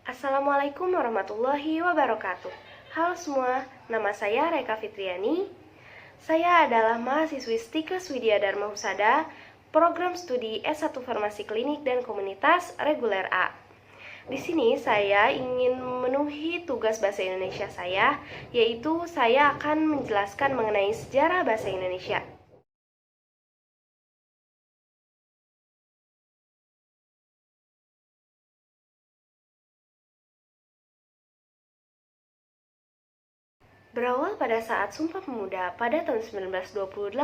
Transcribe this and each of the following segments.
Assalamualaikum warahmatullahi wabarakatuh. Halo semua, nama saya Reka Fitriani. Saya adalah mahasiswi Stikes Widya Dharma Husada, program studi S1 Farmasi Klinik dan Komunitas Reguler A. Di sini saya ingin memenuhi tugas bahasa Indonesia saya, yaitu saya akan menjelaskan mengenai sejarah bahasa Indonesia. Berawal pada saat Sumpah Pemuda pada tahun 1928,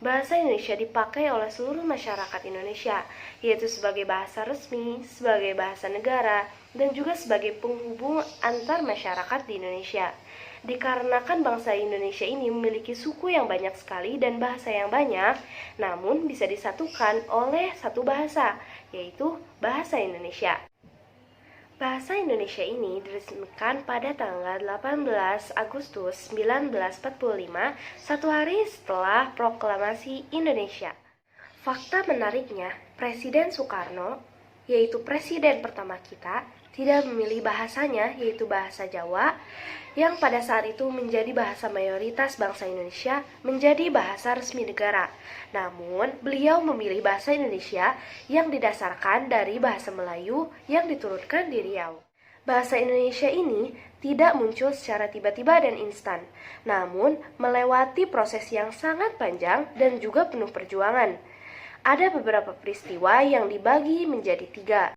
bahasa Indonesia dipakai oleh seluruh masyarakat Indonesia, yaitu sebagai bahasa resmi, sebagai bahasa negara, dan juga sebagai penghubung antar masyarakat di Indonesia. Dikarenakan bangsa Indonesia ini memiliki suku yang banyak sekali dan bahasa yang banyak, namun bisa disatukan oleh satu bahasa, yaitu bahasa Indonesia. Bahasa Indonesia ini diresmikan pada tanggal 18 Agustus 1945, satu hari setelah Proklamasi Indonesia. Fakta menariknya, Presiden Soekarno, yaitu presiden pertama kita, tidak memilih bahasanya, yaitu bahasa Jawa, yang pada saat itu menjadi bahasa mayoritas bangsa Indonesia, menjadi bahasa resmi negara. Namun, beliau memilih bahasa Indonesia yang didasarkan dari bahasa Melayu yang diturunkan di Riau. Bahasa Indonesia ini tidak muncul secara tiba-tiba dan instan, namun melewati proses yang sangat panjang dan juga penuh perjuangan. Ada beberapa peristiwa yang dibagi menjadi tiga.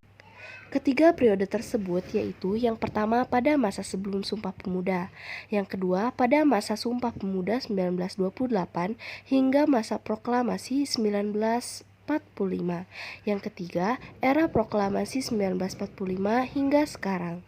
Ketiga periode tersebut yaitu yang pertama pada masa sebelum Sumpah Pemuda, yang kedua pada masa Sumpah Pemuda 1928 hingga masa Proklamasi 1945, yang ketiga era Proklamasi 1945 hingga sekarang.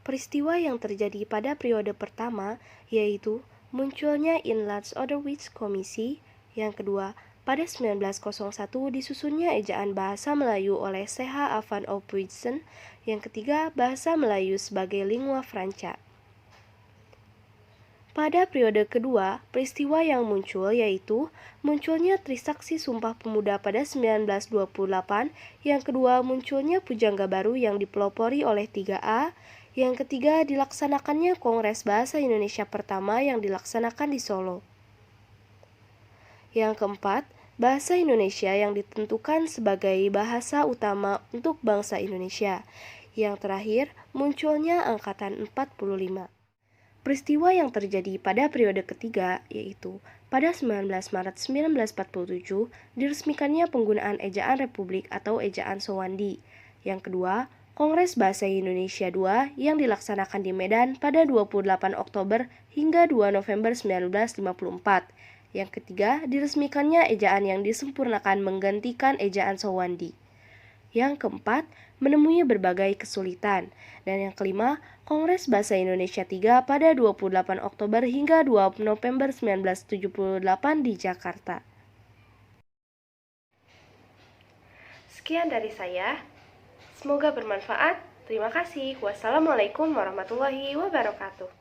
Peristiwa yang terjadi pada periode pertama yaitu munculnya Inlandse Onderwijs Commissie, yang kedua pada 1901 disusunnya ejaan bahasa Melayu oleh C.H. van Ophuijsen, yang ketiga bahasa Melayu sebagai lingua franca. Pada periode kedua, peristiwa yang muncul yaitu munculnya Trisaksi Sumpah Pemuda pada 1928, yang kedua munculnya pujangga baru yang dipelopori oleh 3A, yang ketiga dilaksanakannya Kongres Bahasa Indonesia pertama yang dilaksanakan di Solo. Yang keempat, bahasa Indonesia yang ditentukan sebagai bahasa utama untuk bangsa Indonesia. Yang terakhir, munculnya Angkatan 45. Peristiwa yang terjadi pada periode ketiga yaitu pada 19 Maret 1947 diresmikannya penggunaan ejaan Republik atau ejaan Sowandi. Yang kedua, Kongres Bahasa Indonesia II yang dilaksanakan di Medan pada 28 Oktober hingga 2 November 1954. Yang ketiga, diresmikannya ejaan yang disempurnakan menggantikan ejaan Sowandi. Yang keempat, menemui berbagai kesulitan. Dan yang kelima, Kongres Bahasa Indonesia III pada 28 Oktober hingga 2 November 1978 di Jakarta. Sekian dari saya. Semoga bermanfaat. Terima kasih. Wassalamualaikum warahmatullahi wabarakatuh.